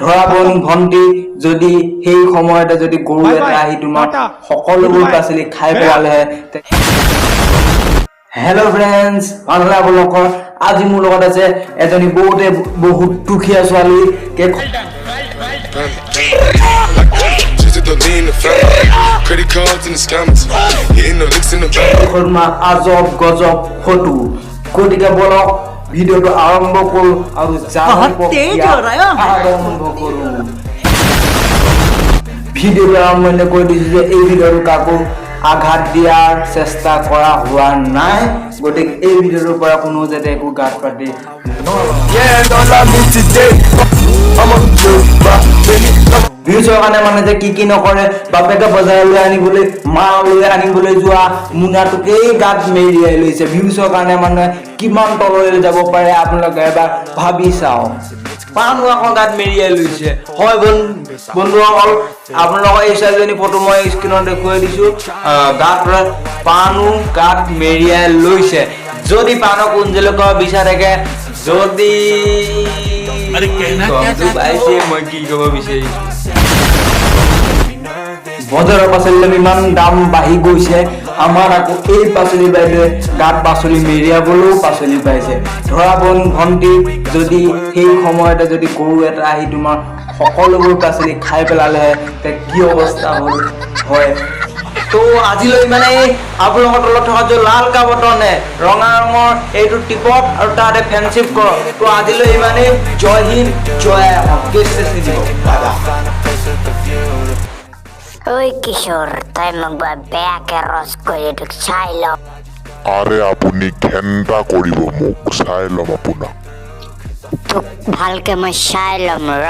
ধৰা ভণ্টি যদি সেই সময়তে যদি গৰু এটা আহি তোমাৰ সকলোবোৰ পাচলি খাই পেলালেহে হেল্ল' ফ্ৰেণ্ডছ ভালনে আপোনালোকৰ আজি মোৰ লগত আছে এজনী বহুত দুখীয়া ছোৱালী আজব গজব ফটো গতিকে বলক ভিডিঅ'টো আৰম্ভ কৰোঁ আৰু ভিডিঅ'টো আৰম্ভণি কৰি দিছোঁ যে এই ভিডিঅ'টো কাকো আঘাত দিয়াৰ চেষ্টা কৰা হোৱা নাই গতিকে এই ভিডিঅ'টোৰ পৰা কোনো যাতে একো গাত পাতি ভিউজৰ কাৰণে মানে যে কি নকৰে বাপেকে বজাৰলৈ আনিবলৈ মালৈ আনিবলৈ যোৱা মোনাটোকেই গাত মেৰিয়াই লৈছে ভিউজৰ কাৰণে মানে কিমান তললৈ যাব পাৰে আপোনালোকে এবাৰ ভাবি চাওক পানো আকৌ গাত মেৰিয়াই লৈছে হয় বন্ধুসকল আপোনালোকৰ এই ছোৱালীজনী ফটো মই স্ক্ৰীণত দেখুৱাই দিছোঁ গাত পানো গাত মেৰিয়াই লৈছে যদি পানো কুঞ্জলক বিচাৰ থাকে যদি মই কি ক'ব বিচাৰিছোঁ বজাৰৰ পাচলি ইমান দাম বাঢ়ি গৈছে আমাৰ আকৌ এই পাচলি বাইদেৱে গাত পাচলি মেৰিয়াবলৈও পাচলি পাইছে ধৰা ভণ্টি যদি সেই সময়তে যদি গৰু এটা আহি তোমাৰ সকলোবোৰ পাচলি খাই পেলালেহে কি অৱস্থা হ'ল হয় তো আজিলৈ মানে আপোনালোকৰ তলত থকা যে লাল কা বটনে ৰঙা ৰঙৰ এইটো টিপক আৰু তাতে ফ্ৰেণ্ডশ্বিপ কৰক তো আজিলৈ ইমানেই জয় হিন্দ জয় ওই কিশোৰ তাই মোক বেয়াকে ৰস কৰি তোক চাই লওঁ আৰে আপুনি ঘেন্টা কৰিব মোক চাই ল'ম আপোনাক তোক ভালকে মই চাই ল'ম ৰ